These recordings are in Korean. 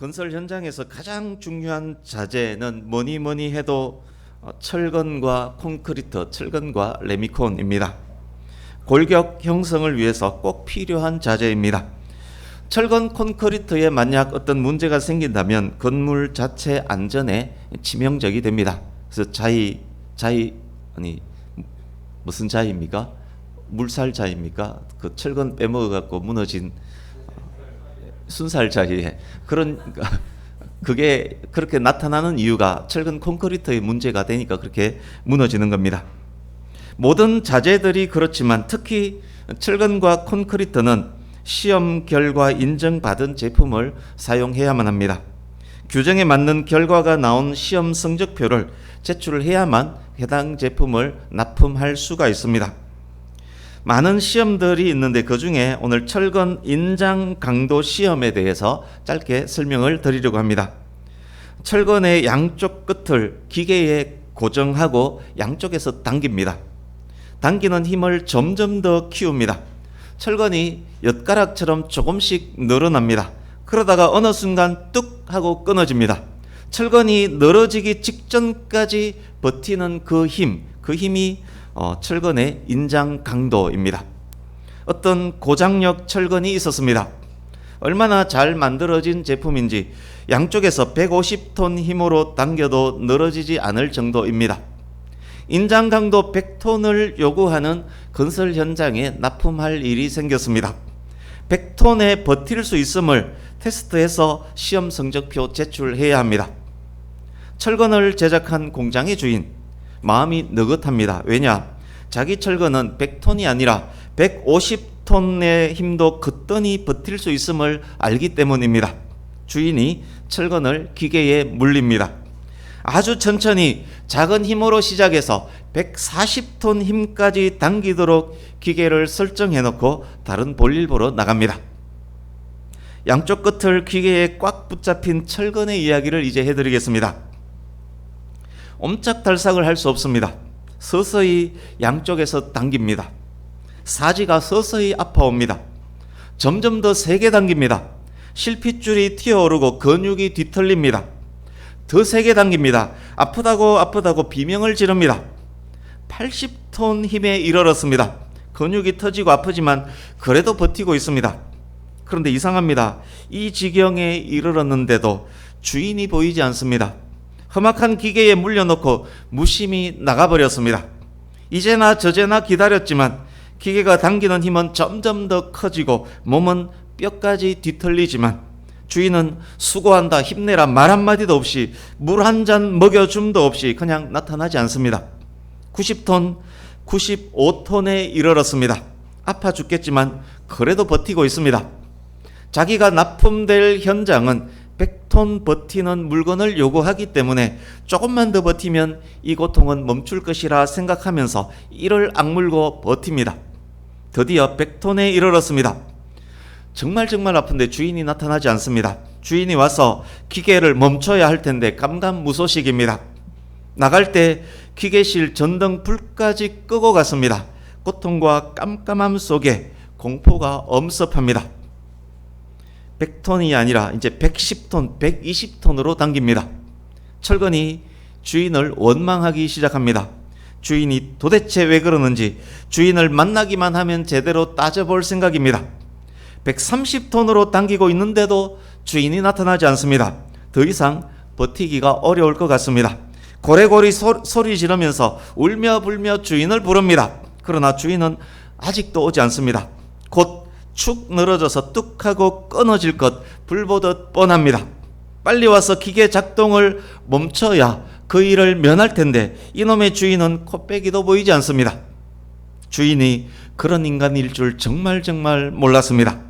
건설 현장에서 가장 중요한 자재는 뭐니 해도 철근과 콘크리트, 철근과 레미콘입니다. 골격 형성을 위해서 꼭 필요한 자재입니다. 철근 콘크리트에 만약 어떤 문제가 생긴다면 건물 자체 안전에 치명적이 됩니다. 그래서 무슨 자입니까? 물살자입니까? 그 철근 빼먹어 갖고 무너진 순살자에 그게 그렇게 나타나는 이유가 철근 콘크리트의 문제가 되니까 그렇게 무너지는 겁니다. 모든 자재들이 그렇지만 특히 철근과 콘크리트는 시험 결과 인정받은 제품을 사용해야만 합니다. 규정에 맞는 결과가 나온 시험 성적표를 제출해야만 해당 제품을 납품할 수가 있습니다. 많은 시험들이 있는데 그중에 오늘 철근 인장 강도 시험에 대해서 짧게 설명을 드리려고 합니다. 철근의 양쪽 끝을 기계에 고정하고 양쪽에서 당깁니다. 당기는 힘을 점점 더 키웁니다. 철근이 엿가락처럼 조금씩 늘어납니다. 그러다가 어느 순간 뚝 하고 끊어집니다. 철근이 늘어지기 직전까지 버티는 그 힘이 철근의 인장 강도입니다. 어떤 고장력 철근이 있었습니다. 얼마나 잘 만들어진 제품인지 양쪽에서 150톤 힘으로 당겨도 늘어지지 않을 정도입니다. 인장 강도 100톤을 요구하는 건설 현장에 납품할 일이 생겼습니다. 100톤에 버틸 수 있음을 테스트해서 시험 성적표 제출해야 합니다. 철근을 제작한 공장의 주인, 마음이 느긋합니다. 왜냐? 자기 철근은 100톤이 아니라 150톤의 힘도 거뜬히 버틸 수 있음을 알기 때문입니다. 주인이 철근을 기계에 물립니다. 아주 천천히 작은 힘으로 시작해서 140톤 힘까지 당기도록 기계를 설정해 놓고 다른 볼일 보러 나갑니다. 양쪽 끝을 기계에 꽉 붙잡힌 철근의 이야기를 이제 해드리겠습니다. 옴짝달싹을 할 수 없습니다. 서서히 양쪽에서 당깁니다. 사지가 서서히 아파옵니다. 점점 더 세게 당깁니다. 실핏줄이 튀어오르고 근육이 뒤틀립니다. 더 세게 당깁니다. 아프다고 비명을 지릅니다. 80톤 힘에 이르렀습니다. 근육이 터지고 아프지만 그래도 버티고 있습니다. 그런데 이상합니다. 이 지경에 이르렀는데도 주인이 보이지 않습니다. 험악한 기계에 물려놓고 무심히 나가버렸습니다. 이제나 저제나 기다렸지만 기계가 당기는 힘은 점점 더 커지고 몸은 뼈까지 뒤틀리지만 주인은 수고한다, 힘내라 말 한마디도 없이 물 한 잔 먹여줌도 없이 그냥 나타나지 않습니다. 90톤, 95톤에 이르렀습니다. 아파 죽겠지만 그래도 버티고 있습니다. 자기가 납품될 현장은 100톤 버티는 물건을 요구하기 때문에 조금만 더 버티면 이 고통은 멈출 것이라 생각하면서 이를 악물고 버팁니다. 드디어 100톤에 이르렀습니다. 정말 아픈데 주인이 나타나지 않습니다. 주인이 와서 기계를 멈춰야 할 텐데 감감무소식입니다. 나갈 때 기계실 전등 불까지 끄고 갔습니다. 고통과 깜깜함 속에 공포가 엄습합니다. 100톤이 아니라 이제 110톤, 120톤으로 당깁니다. 철근이 주인을 원망하기 시작합니다. 주인이 도대체 왜 그러는지 주인을 만나기만 하면 제대로 따져볼 생각입니다. 130톤으로 당기고 있는데도 주인이 나타나지 않습니다. 더 이상 버티기가 어려울 것 같습니다. 고래고래 소리 지르면서 울며 불며 주인을 부릅니다. 그러나 주인은 아직도 오지 않습니다. 곧 축 늘어져서 뚝 하고 끊어질 것 불보듯 뻔합니다. 빨리 와서 기계 작동을 멈춰야 그 일을 면할 텐데 이놈의 주인은 코빼기도 보이지 않습니다. 주인이 그런 인간일 줄 정말 몰랐습니다.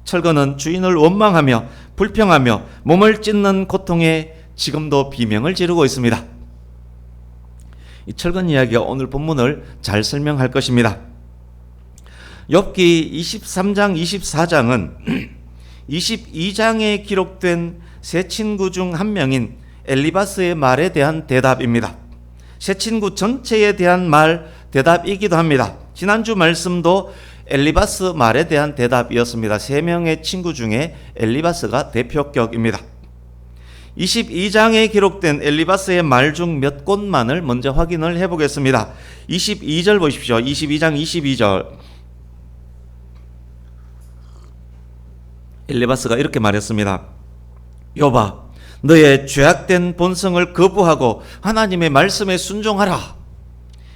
철근은 주인을 원망하며 불평하며 몸을 찢는 고통에 지금도 비명을 지르고 있습니다. 이 철근 이야기가 오늘 본문을 잘 설명할 것입니다. 욥기 23장 24장은 22장에 기록된 세 친구 중 한 명인 엘리바스의 말에 대한 대답입니다. 세 친구 전체에 대한 말 대답이기도 합니다. 지난주 말씀도 엘리바스 말에 대한 대답이었습니다. 3명의 친구 중에 엘리바스가 대표격입니다. 22장에 기록된 엘리바스의 말 중 몇 곳만을 먼저 확인을 해보겠습니다. 22절 보십시오. 22장 22절. 엘리바스가 이렇게 말했습니다. 욥아, 너의 죄악된 본성을 거부하고 하나님의 말씀에 순종하라.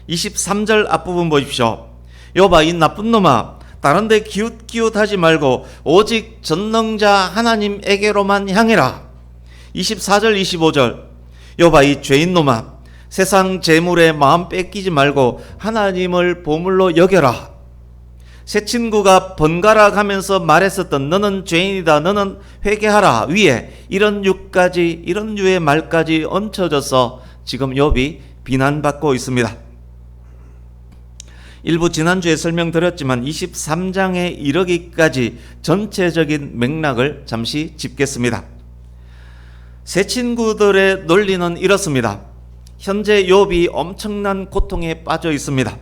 23절 앞부분 보십시오. 욥아, 이 나쁜 놈아, 다른 데 기웃기웃하지 말고 오직 전능자 하나님에게로만 향해라. 24절 25절. 욥아, 이 죄인 놈아, 세상 재물에 마음 뺏기지 말고 하나님을 보물로 여겨라. 새 친구가 번갈아 가면서 말했었던 너는 죄인이다, 너는 회개하라 위에 이런 유의 말까지 얹혀져서 지금 욥이 비난받고 있습니다. 일부 지난주에 설명드렸지만 23장에 이르기까지 전체적인 맥락을 잠시 짚겠습니다. 새 친구들의 논리는 이렇습니다. 현재 욥이 엄청난 고통에 빠져 있습니다.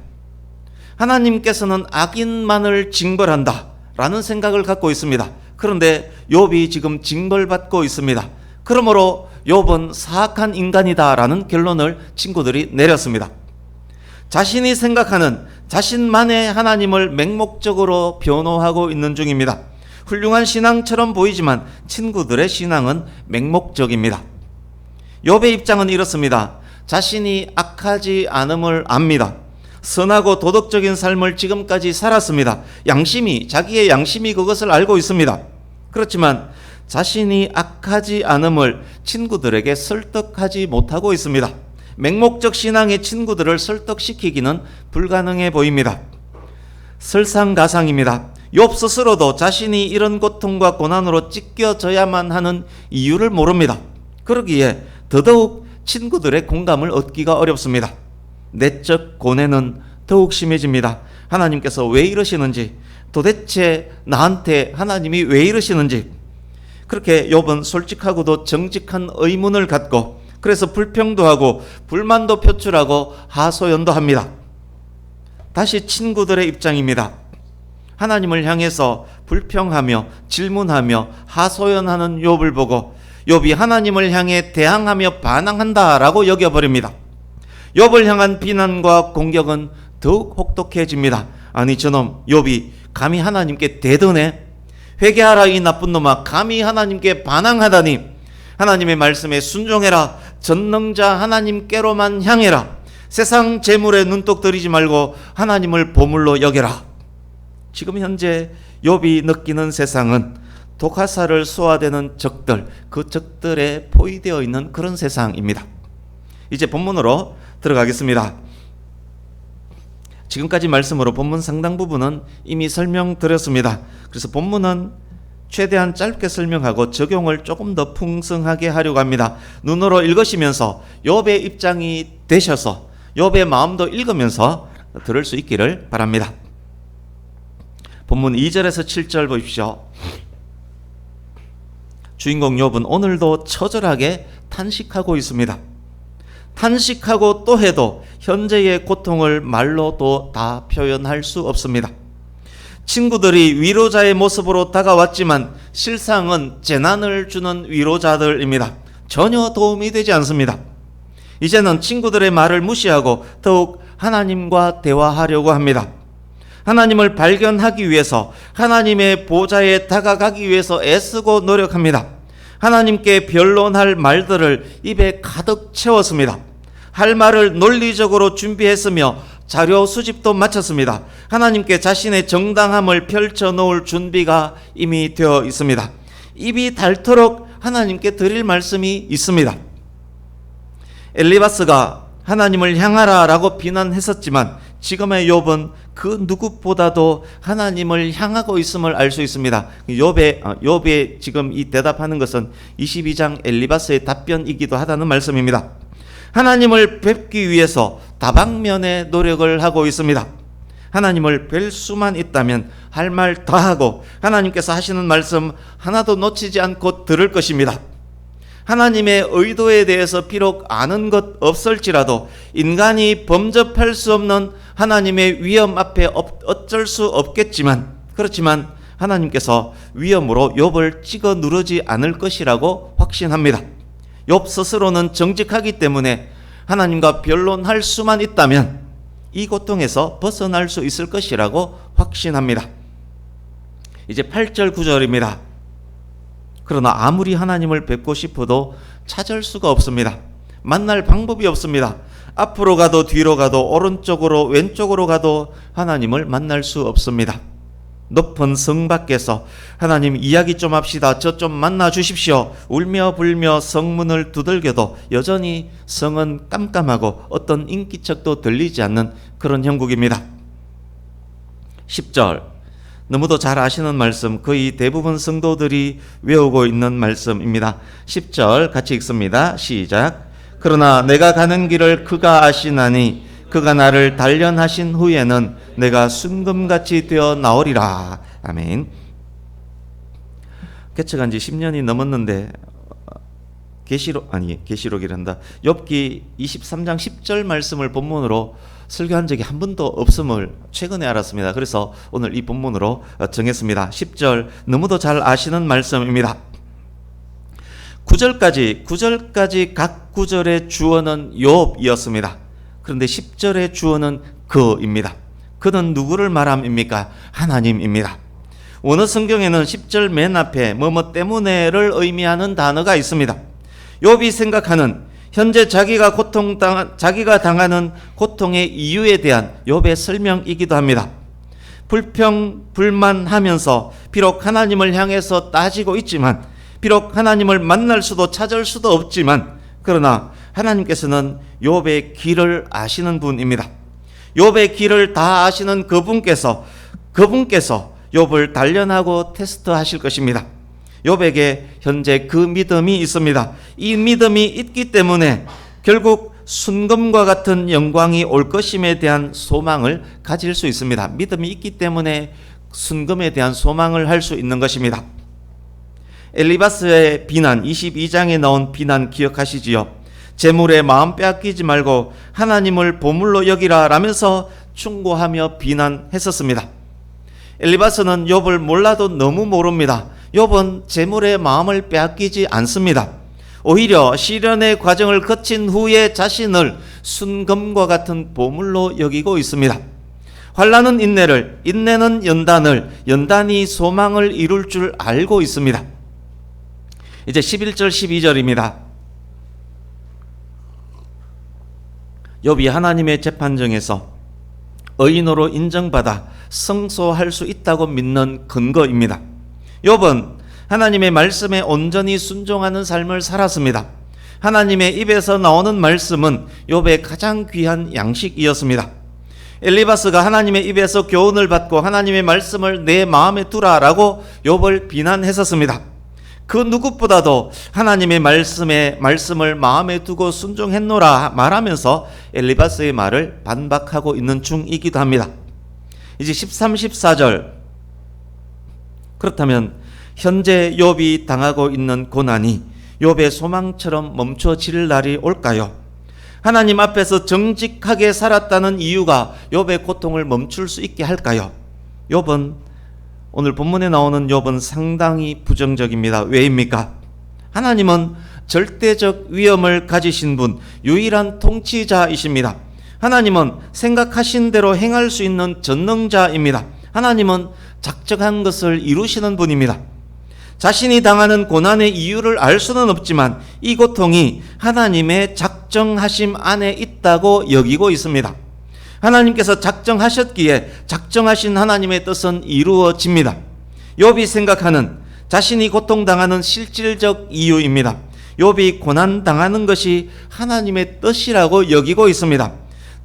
하나님께서는 악인만을 징벌한다 라는 생각을 갖고 있습니다. 그런데 욥이 지금 징벌받고 있습니다. 그러므로 욥은 사악한 인간이다 라는 결론을 친구들이 내렸습니다. 자신이 생각하는 자신만의 하나님을 맹목적으로 변호하고 있는 중입니다. 훌륭한 신앙처럼 보이지만 친구들의 신앙은 맹목적입니다. 욥의 입장은 이렇습니다. 자신이 악하지 않음을 압니다. 선하고 도덕적인 삶을 지금까지 살았습니다. 자기의 양심이 그것을 알고 있습니다. 그렇지만 자신이 악하지 않음을 친구들에게 설득하지 못하고 있습니다. 맹목적 신앙의 친구들을 설득시키기는 불가능해 보입니다. 설상가상입니다. 욥 스스로도 자신이 이런 고통과 고난으로 찢겨져야만 하는 이유를 모릅니다. 그러기에 더더욱 친구들의 공감을 얻기가 어렵습니다. 내적 고뇌는 더욱 심해집니다. 하나님께서 왜 이러시는지, 도대체 나한테 하나님이 왜 이러시는지, 그렇게 욥은 솔직하고도 정직한 의문을 갖고 그래서 불평도 하고 불만도 표출하고 하소연도 합니다. 다시 친구들의 입장입니다. 하나님을 향해서 불평하며 질문하며 하소연하는 욥을 보고 욥이 하나님을 향해 대항하며 반항한다라고 여겨버립니다. 욥을 향한 비난과 공격은 더욱 혹독해집니다. 아니 저놈 욥이 감히 하나님께 대드네? 회개하라 이 나쁜 놈아, 감히 하나님께 반항하다니. 하나님의 말씀에 순종해라. 전능자 하나님께로만 향해라. 세상 재물에 눈독 들이지 말고 하나님을 보물로 여겨라. 지금 현재 욥이 느끼는 세상은 독화살을 쏘아대는 적들, 그 적들에 포위되어 있는 그런 세상입니다. 이제 본문으로 들어가겠습니다. 지금까지 말씀으로 본문 상당 부분은 이미 설명드렸습니다. 그래서 본문은 최대한 짧게 설명하고 적용을 조금 더 풍성하게 하려고 합니다. 눈으로 읽으시면서 욥의 입장이 되셔서 욥의 마음도 읽으면서 들을 수 있기를 바랍니다. 본문 2절에서 7절 보십시오. 주인공 욥은 오늘도 처절하게 탄식하고 있습니다. 탄식하고 또 해도 현재의 고통을 말로도 다 표현할 수 없습니다. 친구들이 위로자의 모습으로 다가왔지만 실상은 재난을 주는 위로자들입니다. 전혀 도움이 되지 않습니다. 이제는 친구들의 말을 무시하고 더욱 하나님과 대화하려고 합니다. 하나님을 발견하기 위해서, 하나님의 보좌에 다가가기 위해서 애쓰고 노력합니다. 하나님께 변론할 말들을 입에 가득 채웠습니다. 할 말을 논리적으로 준비했으며 자료 수집도 마쳤습니다. 하나님께 자신의 정당함을 펼쳐놓을 준비가 이미 되어 있습니다. 입이 닳도록 하나님께 드릴 말씀이 있습니다. 엘리바스가 하나님을 향하라 라고 비난했었지만 지금의 욥은 그 누구보다도 하나님을 향하고 있음을 알 수 있습니다. 욥의 지금 이 대답하는 것은 22장 엘리바스의 답변이기도 하다는 말씀입니다. 하나님을 뵙기 위해서 다방면의 노력을 하고 있습니다. 하나님을 뵐 수만 있다면 할 말 다 하고 하나님께서 하시는 말씀 하나도 놓치지 않고 들을 것입니다. 하나님의 의도에 대해서 비록 아는 것 없을지라도 인간이 범접할 수 없는 하나님의 위험 앞에 어쩔 수 없겠지만, 그렇지만 하나님께서 위험으로 욥을 찍어 누르지 않을 것이라고 확신합니다. 욥 스스로는 정직하기 때문에 하나님과 변론할 수만 있다면 이 고통에서 벗어날 수 있을 것이라고 확신합니다. 이제 8절 9절입니다. 그러나 아무리 하나님을 뵙고 싶어도 찾을 수가 없습니다. 만날 방법이 없습니다. 앞으로 가도 뒤로 가도 오른쪽으로 왼쪽으로 가도 하나님을 만날 수 없습니다. 높은 성 밖에서 하나님 이야기 좀 합시다, 저 좀 만나 주십시오 울며 불며 성문을 두들겨도 여전히 성은 깜깜하고 어떤 인기척도 들리지 않는 그런 형국입니다. 10절, 너무도 잘 아시는 말씀, 거의 대부분 성도들이 외우고 있는 말씀입니다. 10절 같이 읽습니다. 시작. 그러나 내가 가는 길을 그가 아시나니 그가 나를 단련하신 후에는 내가 순금같이 되어 나오리라. 아멘. 개척한 지 10년이 넘었는데 계시록이란다. 욥기 23장 10절 말씀을 본문으로 설교한 적이 한 번도 없음을 최근에 알았습니다. 그래서 오늘 이 본문으로 정했습니다. 10절 너무도 잘 아시는 말씀입니다. 9절까지 각 구절의 주어는 욥이었습니다. 그런데 10절의 주어는 그입니다. 그는 누구를 말함입니까? 하나님입니다. 원어 성경에는 10절 맨 앞에 뭐뭐 때문에를 의미하는 단어가 있습니다. 욥이 생각하는 현재 자기가 당하는 고통의 이유에 대한 욥의 설명이기도 합니다. 불만하면서 비록 하나님을 향해서 따지고 있지만, 비록 하나님을 만날 수도 찾을 수도 없지만, 그러나 하나님께서는 욥의 길을 아시는 분입니다. 욥의 길을 다 아시는 그분께서 욥을 단련하고 테스트하실 것입니다. 욥에게 현재 그 믿음이 있습니다. 이 믿음이 있기 때문에 결국 순금과 같은 영광이 올 것임에 대한 소망을 가질 수 있습니다. 믿음이 있기 때문에 순금에 대한 소망을 할 수 있는 것입니다. 엘리바스의 비난, 22장에 나온 비난 기억하시지요? 재물에 마음 빼앗기지 말고 하나님을 보물로 여기라 라면서 충고하며 비난했었습니다. 엘리바스는 욥을 몰라도 너무 모릅니다. 욥은 재물에 마음을 빼앗기지 않습니다. 오히려 시련의 과정을 거친 후에 자신을 순금과 같은 보물로 여기고 있습니다. 환난은 인내를, 인내는 연단을, 연단이 소망을 이룰 줄 알고 있습니다. 이제 11절 12절입니다. 욥이 하나님의 재판정에서 의인으로 인정받아 승소할 수 있다고 믿는 근거입니다. 욥은 하나님의 말씀에 온전히 순종하는 삶을 살았습니다. 하나님의 입에서 나오는 말씀은 욥의 가장 귀한 양식이었습니다. 엘리바스가 하나님의 입에서 교훈을 받고 하나님의 말씀을 내 마음에 두라라고 욥을 비난했었습니다. 그 누구보다도 하나님의 말씀을 마음에 두고 순종했노라 말하면서 엘리바스의 말을 반박하고 있는 중이기도 합니다. 이제 13, 14절. 그렇다면 현재 욥이 당하고 있는 고난이 욥의 소망처럼 멈춰질 날이 올까요? 하나님 앞에서 정직하게 살았다는 이유가 욥의 고통을 멈출 수 있게 할까요? 오늘 본문에 나오는 욥은 상당히 부정적입니다. 왜입니까? 하나님은 절대적 위엄을 가지신 분, 유일한 통치자이십니다. 하나님은 생각하신 대로 행할 수 있는 전능자입니다. 하나님은 작정한 것을 이루시는 분입니다. 자신이 당하는 고난의 이유를 알 수는 없지만 이 고통이 하나님의 작정하심 안에 있다고 여기고 있습니다. 하나님께서 작정하셨기에 작정하신 하나님의 뜻은 이루어집니다. 욥이 생각하는 자신이 고통당하는 실질적 이유입니다. 욥이 고난당하는 것이 하나님의 뜻이라고 여기고 있습니다.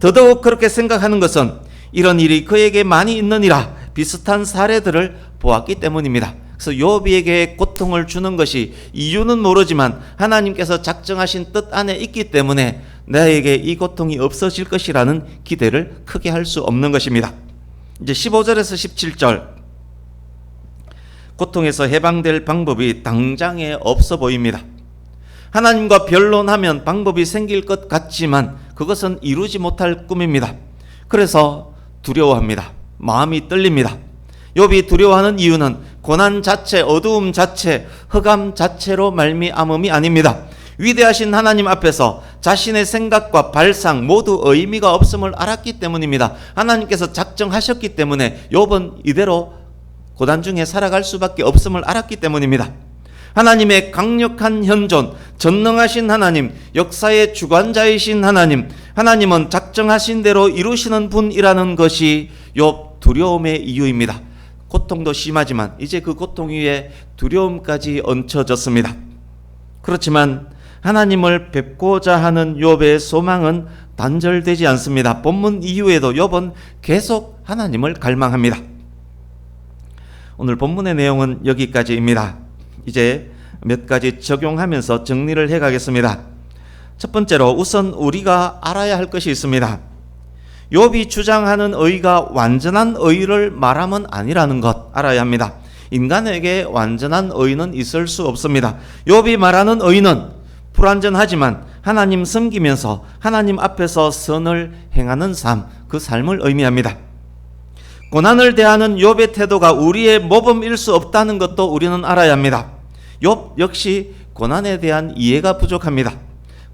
더더욱 그렇게 생각하는 것은 이런 일이 그에게 많이 있느니라 비슷한 사례들을 보았기 때문입니다. 그래서 욥에게 고통을 주는 것이 이유는 모르지만 하나님께서 작정하신 뜻 안에 있기 때문에 나에게 이 고통이 없어질 것이라는 기대를 크게 할 수 없는 것입니다. 이제 15절에서 17절. 고통에서 해방될 방법이 당장에 없어 보입니다. 하나님과 변론하면 방법이 생길 것 같지만 그것은 이루지 못할 꿈입니다. 그래서 두려워합니다. 마음이 떨립니다. 욥이 두려워하는 이유는 고난 자체, 어두움 자체, 흑암 자체로 말미암음이 아닙니다. 위대하신 하나님 앞에서 자신의 생각과 발상 모두 의미가 없음을 알았기 때문입니다. 하나님께서 작정하셨기 때문에 욥은 이대로 고난 중에 살아갈 수밖에 없음을 알았기 때문입니다. 하나님의 강력한 현존, 전능하신 하나님, 역사의 주관자이신 하나님, 하나님은 작정하신 대로 이루시는 분이라는 것이 욥 두려움의 이유입니다. 고통도 심하지만 이제 그 고통 위에 두려움까지 얹혀졌습니다. 그렇지만 하나님을 뵙고자 하는 욥의 소망은 단절되지 않습니다. 본문 이후에도 욥은 계속 하나님을 갈망합니다. 오늘 본문의 내용은 여기까지입니다. 이제 몇 가지 적용하면서 정리를 해가겠습니다. 첫 번째로 우선 우리가 알아야 할 것이 있습니다. 욥이 주장하는 의가 완전한 의를 말함은 아니라는 것 알아야 합니다. 인간에게 완전한 의는 있을 수 없습니다. 욥이 말하는 의는 불완전하지만 하나님 섬기면서 하나님 앞에서 선을 행하는 삶, 그 삶을 의미합니다. 고난을 대하는 욥의 태도가 우리의 모범일 수 없다는 것도 우리는 알아야 합니다. 욥 역시 고난에 대한 이해가 부족합니다.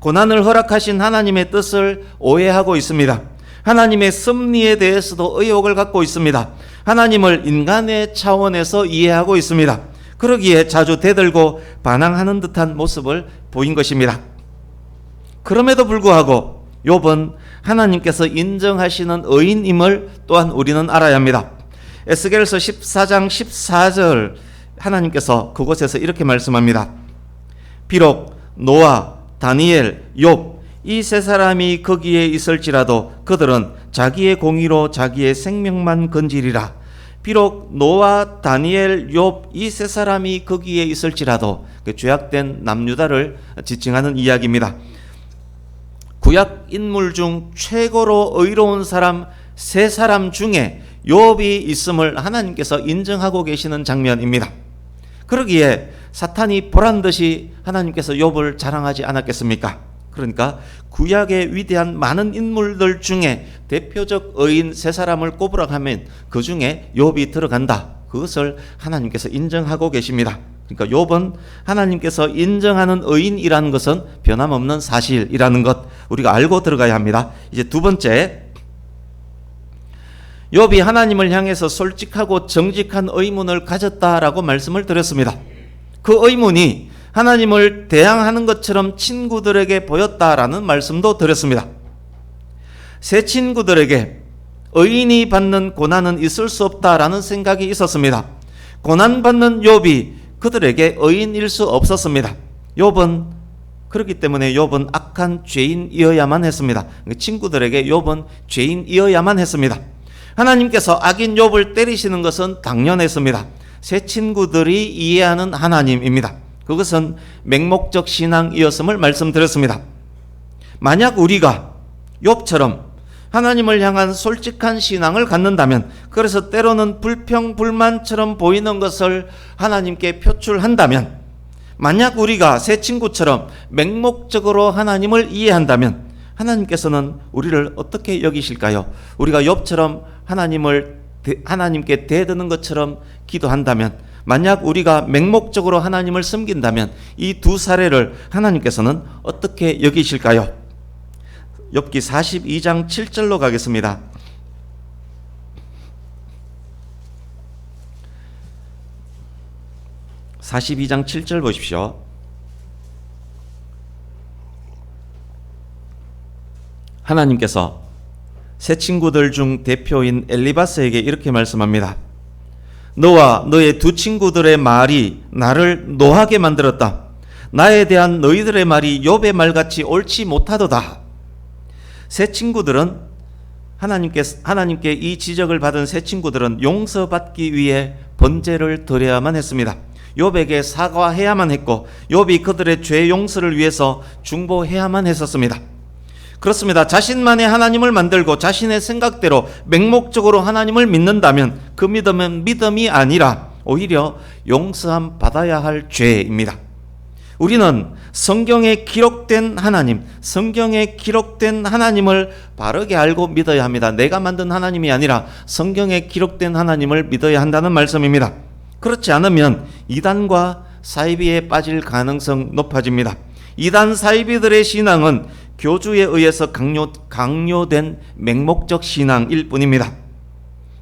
고난을 허락하신 하나님의 뜻을 오해하고 있습니다. 하나님의 섭리에 대해서도 의혹을 갖고 있습니다. 하나님을 인간의 차원에서 이해하고 있습니다. 그러기에 자주 대들고 반항하는 듯한 모습을 보인 것입니다. 그럼에도 불구하고 욥은 하나님께서 인정하시는 의인임을 또한 우리는 알아야 합니다. 에스겔서 14장 14절 하나님께서 그곳에서 이렇게 말씀합니다. 비록 노아, 다니엘, 욥 이 세 사람이 거기에 있을지라도 그들은 자기의 공의로 자기의 생명만 건지리라. 비록 노아, 다니엘, 욥 이 세 사람이 거기에 있을지라도 그 죄악된 남유다를 지칭하는 이야기입니다. 구약 인물 중 최고로 의로운 사람 세 사람 중에 욥이 있음을 하나님께서 인정하고 계시는 장면입니다. 그러기에 사탄이 보란듯이 하나님께서 욥을 자랑하지 않았겠습니까? 그러니까 구약의 위대한 많은 인물들 중에 대표적 의인 세 사람을 꼽으라 하면 그 중에 욥이 들어간다. 그것을 하나님께서 인정하고 계십니다. 그러니까 욥은 하나님께서 인정하는 의인이라는 것은 변함없는 사실이라는 것 우리가 알고 들어가야 합니다. 이제 두 번째, 욥이 하나님을 향해서 솔직하고 정직한 의문을 가졌다라고 말씀을 드렸습니다. 그 의문이 하나님을 대항하는 것처럼 친구들에게 보였다라는 말씀도 드렸습니다. 세 친구들에게 의인이 받는 고난은 있을 수 없다라는 생각이 있었습니다. 고난받는 욥이 그들에게 의인일 수 없었습니다. 욥은 그렇기 때문에 욥은 악한 죄인이어야만 했습니다. 친구들에게 욥은 죄인이어야만 했습니다. 하나님께서 악인 욥을 때리시는 것은 당연했습니다. 세 친구들이 이해하는 하나님입니다. 그것은 맹목적 신앙이었음을 말씀드렸습니다. 만약 우리가 욥처럼 하나님을 향한 솔직한 신앙을 갖는다면, 그래서 때로는 불평불만처럼 보이는 것을 하나님께 표출한다면, 만약 우리가 새 친구처럼 맹목적으로 하나님을 이해한다면 하나님께서는 우리를 어떻게 여기실까요? 우리가 욥처럼 하나님께 대드는 것처럼 기도한다면, 만약 우리가 맹목적으로 하나님을 섬긴다면 이 두 사례를 하나님께서는 어떻게 여기실까요? 욥기 42장 7절로 가겠습니다. (42장 7절) 보십시오. 하나님께서 세 친구들 중 대표인 엘리바스에게 이렇게 말씀합니다. 너와 너의 두 친구들의 말이 나를 노하게 만들었다. 나에 대한 너희들의 말이 욥의 말같이 옳지 못하도다. 세 친구들은 하나님께 이 지적을 받은 세 친구들은 용서받기 위해 번제를 드려야만 했습니다. 욥에게 사과해야만 했고 욥이 그들의 죄 용서를 위해서 중보해야만 했었습니다. 그렇습니다. 자신만의 하나님을 만들고 자신의 생각대로 맹목적으로 하나님을 믿는다면 그 믿음은 믿음이 아니라 오히려 용서함 받아야 할 죄입니다. 우리는 성경에 기록된 하나님, 성경에 기록된 하나님을 바르게 알고 믿어야 합니다. 내가 만든 하나님이 아니라 성경에 기록된 하나님을 믿어야 한다는 말씀입니다. 그렇지 않으면 이단과 사이비에 빠질 가능성 높아집니다. 이단 사이비들의 신앙은 교주에 의해서 강요된 맹목적 신앙일 뿐입니다.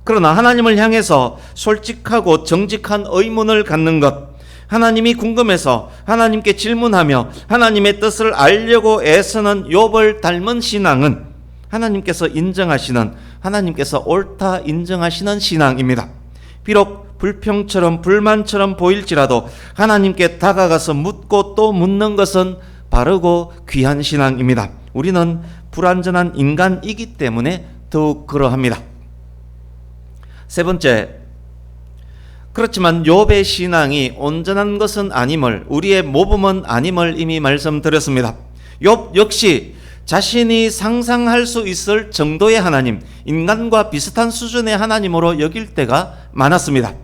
그러나 하나님을 향해서 솔직하고 정직한 의문을 갖는 것, 하나님이 궁금해서 하나님께 질문하며 하나님의 뜻을 알려고 애쓰는 욥을 닮은 신앙은 하나님께서 인정하시는, 하나님께서 옳다 인정하시는 신앙입니다. 비록 불평처럼 불만처럼 보일지라도 하나님께 다가가서 묻고 또 묻는 것은 바르고 귀한 신앙입니다. 우리는 불완전한 인간이기 때문에 더욱 그러합니다. 세 번째, 그렇지만 욥의 신앙이 온전한 것은 아님을, 우리의 모범은 아님을 이미 말씀드렸습니다. 욥 역시 자신이 상상할 수 있을 정도의 하나님, 인간과 비슷한 수준의 하나님으로 여길 때가 많았습니다.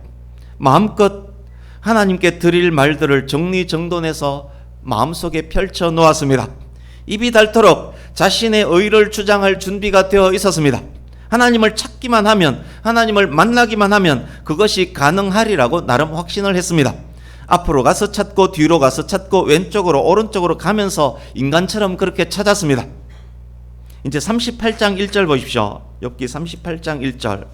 마음껏 하나님께 드릴 말들을 정리정돈해서 마음속에 펼쳐 놓았습니다. 입이 닳도록 자신의 의를 주장할 준비가 되어 있었습니다. 하나님을 찾기만 하면, 하나님을 만나기만 하면 그것이 가능하리라고 나름 확신을 했습니다. 앞으로 가서 찾고 뒤로 가서 찾고 왼쪽으로 오른쪽으로 가면서 인간처럼 그렇게 찾았습니다. 이제 38장 1절 보십시오. 욥기 38장 1절.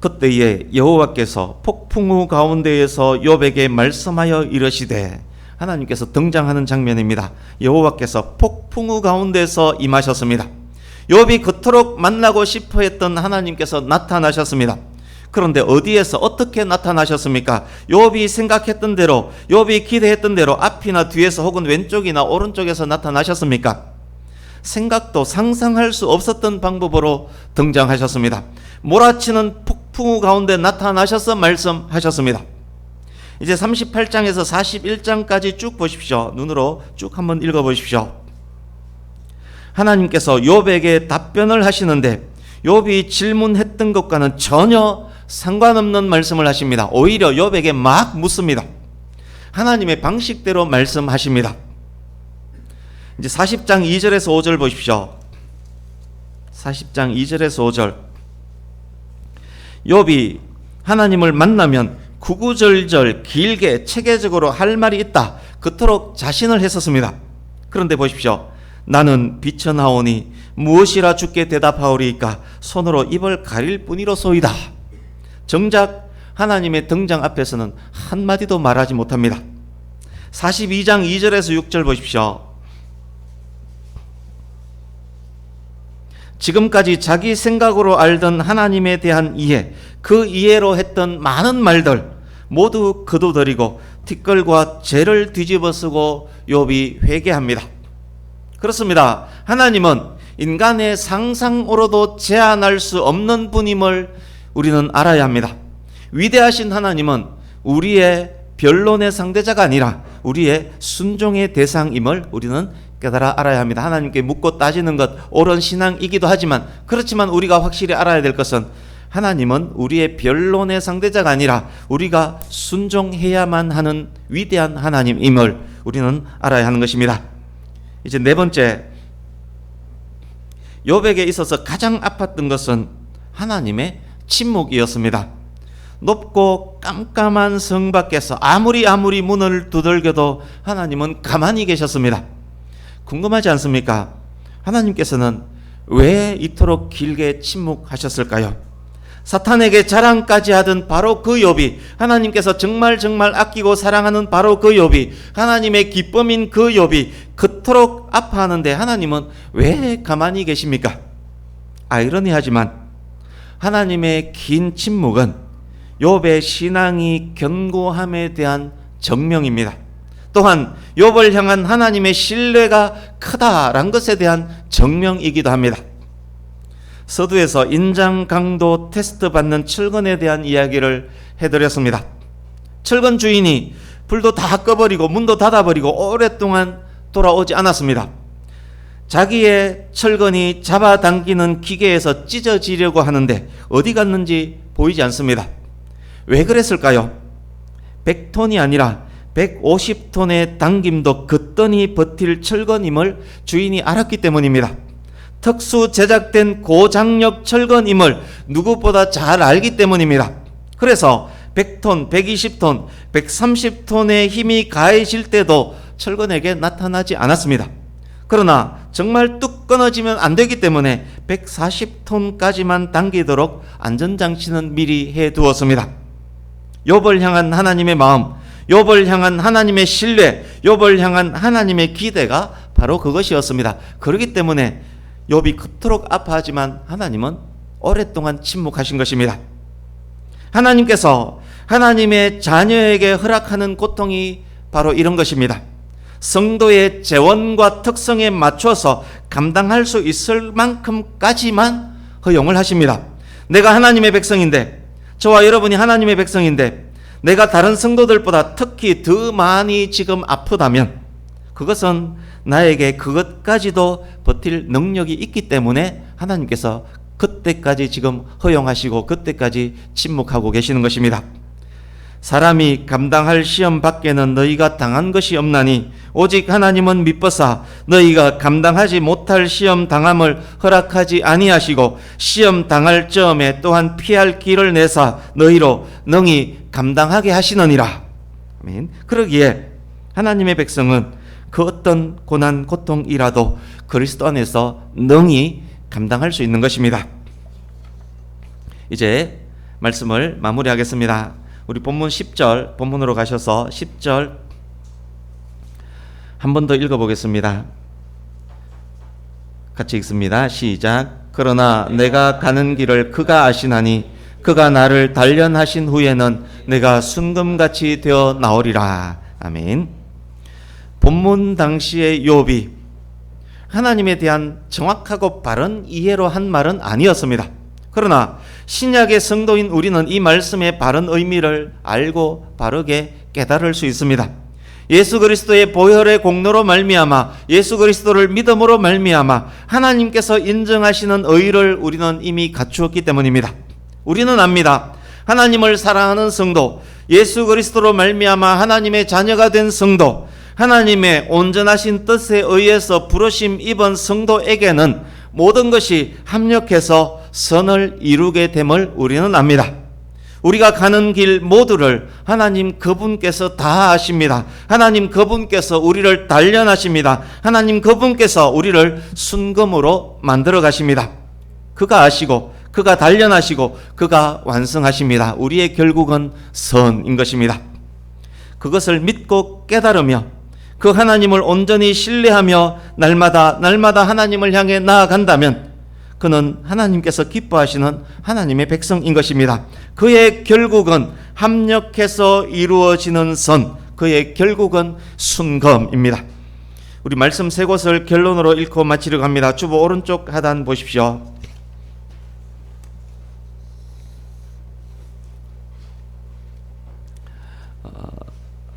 그때에 여호와께서 폭풍우 가운데에서 욥에게 말씀하여 이르시되, 하나님께서 등장하는 장면입니다. 여호와께서 폭풍우 가운데서 임하셨습니다. 욥이 그토록 만나고 싶어 했던 하나님께서 나타나셨습니다. 그런데 어디에서 어떻게 나타나셨습니까? 욥이 생각했던 대로, 욥이 기대했던 대로 앞이나 뒤에서 혹은 왼쪽이나 오른쪽에서 나타나셨습니까? 생각도 상상할 수 없었던 방법으로 등장하셨습니다. 몰아치는 폭풍우 가운데 나타나셔서 말씀하셨습니다. 이제 38장에서 41장까지 쭉 보십시오. 눈으로 쭉 한번 읽어보십시오. 하나님께서 욥에게 답변을 하시는데 욥이 질문했던 것과는 전혀 상관없는 말씀을 하십니다. 오히려 욥에게 막 묻습니다. 하나님의 방식대로 말씀하십니다. 이제 40장 2절에서 5절 보십시오. 40장 2절에서 5절. 욥이 하나님을 만나면 구구절절 길게 체계적으로 할 말이 있다, 그토록 자신을 했었습니다. 그런데 보십시오. 나는 비쳐나오니 무엇이라 주께 대답하오리이까, 손으로 입을 가릴 뿐이로소이다. 정작 하나님의 등장 앞에서는 한마디도 말하지 못합니다. 42장 2절에서 6절 보십시오. 지금까지 자기 생각으로 알던 하나님에 대한 이해, 그 이해로 했던 많은 말들 모두 거두들이고 티끌과 재를 뒤집어쓰고 욥이 회개합니다. 그렇습니다. 하나님은 인간의 상상으로도 제한할 수 없는 분임을 우리는 알아야 합니다. 위대하신 하나님은 우리의 변론의 상대자가 아니라 우리의 순종의 대상임을 우리는 깨달아 알아야 합니다. 하나님께 묻고 따지는 것 옳은 신앙이기도 하지만, 그렇지만 우리가 확실히 알아야 될 것은 하나님은 우리의 변론의 상대자가 아니라 우리가 순종해야만 하는 위대한 하나님임을 우리는 알아야 하는 것입니다. 이제 네 번째, 욥에게 있어서 가장 아팠던 것은 하나님의 침묵이었습니다. 높고 깜깜한 성 밖에서 아무리 문을 두들겨도 하나님은 가만히 계셨습니다. 궁금하지 않습니까? 하나님께서는 왜 이토록 길게 침묵하셨을까요? 사탄에게 자랑까지 하던 바로 그 욥이, 하나님께서 정말 아끼고 사랑하는 바로 그 욥이, 하나님의 기쁨인 그 욥이 그토록 아파하는데 하나님은 왜 가만히 계십니까? 아이러니하지만 하나님의 긴 침묵은 욥의 신앙이 견고함에 대한 증명입니다. 또한 욥을 향한 하나님의 신뢰가 크다라는 것에 대한 증명이기도 합니다. 서두에서 인장 강도 테스트 받는 철근에 대한 이야기를 해드렸습니다. 철근 주인이 불도 다 꺼버리고 문도 닫아버리고 오랫동안 돌아오지 않았습니다. 자기의 철근이 잡아당기는 기계에서 찢어지려고 하는데 어디 갔는지 보이지 않습니다. 왜 그랬을까요? 100톤이 아니라 150톤의 당김도 거뜬히 버틸 철근임을 주인이 알았기 때문입니다. 특수 제작된 고장력 철근임을 누구보다 잘 알기 때문입니다. 그래서 100톤, 120톤, 130톤의 힘이 가해질 때도 철근에게 나타나지 않았습니다. 그러나 정말 뚝 끊어지면 안 되기 때문에 140톤까지만 당기도록 안전장치는 미리 해두었습니다. 욥을 향한 하나님의 마음, 욥을 향한 하나님의 신뢰, 욥을 향한 하나님의 기대가 바로 그것이었습니다. 그렇기 때문에 욥이 그토록 아파하지만 하나님은 오랫동안 침묵하신 것입니다. 하나님께서 하나님의 자녀에게 허락하는 고통이 바로 이런 것입니다. 성도의 재원과 특성에 맞춰서 감당할 수 있을 만큼까지만 허용을 하십니다. 내가 하나님의 백성인데, 저와 여러분이 하나님의 백성인데 내가 다른 성도들보다 특히 더 많이 지금 아프다면 그것은 나에게 그것까지도 버틸 능력이 있기 때문에 하나님께서 그때까지 지금 허용하시고 그때까지 침묵하고 계시는 것입니다. 사람이 감당할 시험 밖에는 너희가 당한 것이 없나니 오직 하나님은 미뻐사 너희가 감당하지 못할 시험 당함을 허락하지 아니하시고 시험 당할 즈음에 또한 피할 길을 내사 너희로 능히 감당하게 하시느니라. 아멘. 그러기에 하나님의 백성은 그 어떤 고난 고통이라도 그리스도 안에서 능히 감당할 수 있는 것입니다. 이제 말씀을 마무리하겠습니다. 우리 본문 10절, 본문으로 가셔서 10절 한 번 더 읽어보겠습니다. 같이 읽습니다. 시작. 그러나 내가 가는 길을 그가 아시나니 그가 나를 단련하신 후에는 내가 순금같이 되어 나오리라. 아멘. 본문 당시의 욥이 하나님에 대한 정확하고 바른 이해로 한 말은 아니었습니다. 그러나 신약의 성도인 우리는 이 말씀의 바른 의미를 알고 바르게 깨달을 수 있습니다. 예수 그리스도의 보혈의 공로로 말미암아 예수 그리스도를 믿음으로 말미암아 하나님께서 인정하시는 의를 우리는 이미 갖추었기 때문입니다. 우리는 압니다. 하나님을 사랑하는 성도, 예수 그리스도로 말미암아 하나님의 자녀가 된 성도, 하나님의 온전하신 뜻에 의해서 부르심 입은 성도에게는 모든 것이 합력해서 선을 이루게 됨을 우리는 압니다. 우리가 가는 길 모두를 하나님 그분께서 다 아십니다. 하나님 그분께서 우리를 단련하십니다. 하나님 그분께서 우리를 순금으로 만들어 가십니다. 그가 아시고 그가 단련하시고 그가 완성하십니다. 우리의 결국은 선인 것입니다. 그것을 믿고 깨달으며 그 하나님을 온전히 신뢰하며 날마다 하나님을 향해 나아간다면 그는 하나님께서 기뻐하시는 하나님의 백성인 것입니다. 그의 결국은 합력해서 이루어지는 선, 그의 결국은 순금입니다. 우리 말씀 세 곳을 결론으로 읽고 마치려고 합니다. 주보 오른쪽 하단 보십시오.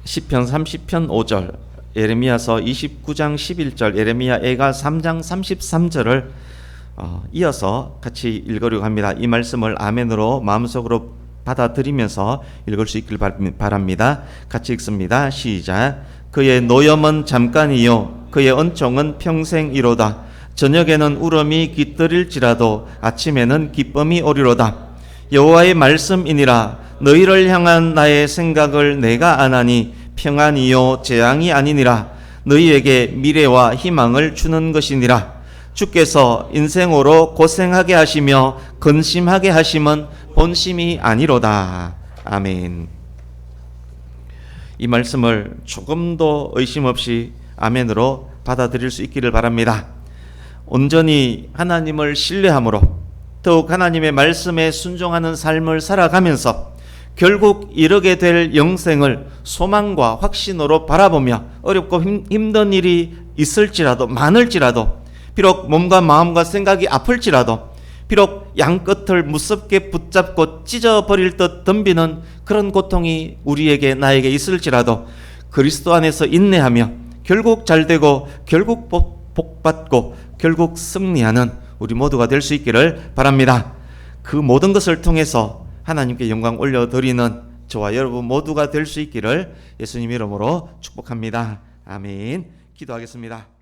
시편 30편 5절, 예레미야서 29장 11절, 예레미야 애가 3장 33절을 이어서 같이 읽으려고 합니다. 이 말씀을 아멘으로 마음속으로 받아들이면서 읽을 수 있길 바랍니다. 같이 읽습니다. 시작. 그의 노염은 잠깐이요 그의 은총은 평생이로다. 저녁에는 울음이 깃들일지라도 아침에는 기쁨이 오리로다. 여호와의 말씀이니라. 너희를 향한 나의 생각을 내가 아나니 평안이요 재앙이 아니니라. 너희에게 미래와 희망을 주는 것이니라. 주께서 인생으로 고생하게 하시며 근심하게 하심은 본심이 아니로다. 아멘. 이 말씀을 조금도 의심 없이 아멘으로 받아들일 수 있기를 바랍니다. 온전히 하나님을 신뢰함으로 더욱 하나님의 말씀에 순종하는 삶을 살아가면서 결국 이르게 될 영생을 소망과 확신으로 바라보며 어렵고 힘든 일이 있을지라도 많을지라도 비록 몸과 마음과 생각이 아플지라도 비록 양끝을 무섭게 붙잡고 찢어버릴 듯 덤비는 그런 고통이 우리에게 나에게 있을지라도 그리스도 안에서 인내하며 결국 잘되고 결국 복받고 결국 승리하는 우리 모두가 될 수 있기를 바랍니다. 그 모든 것을 통해서 하나님께 영광 올려드리는 저와 여러분 모두가 될 수 있기를 예수님 이름으로 축복합니다. 아멘. 기도하겠습니다.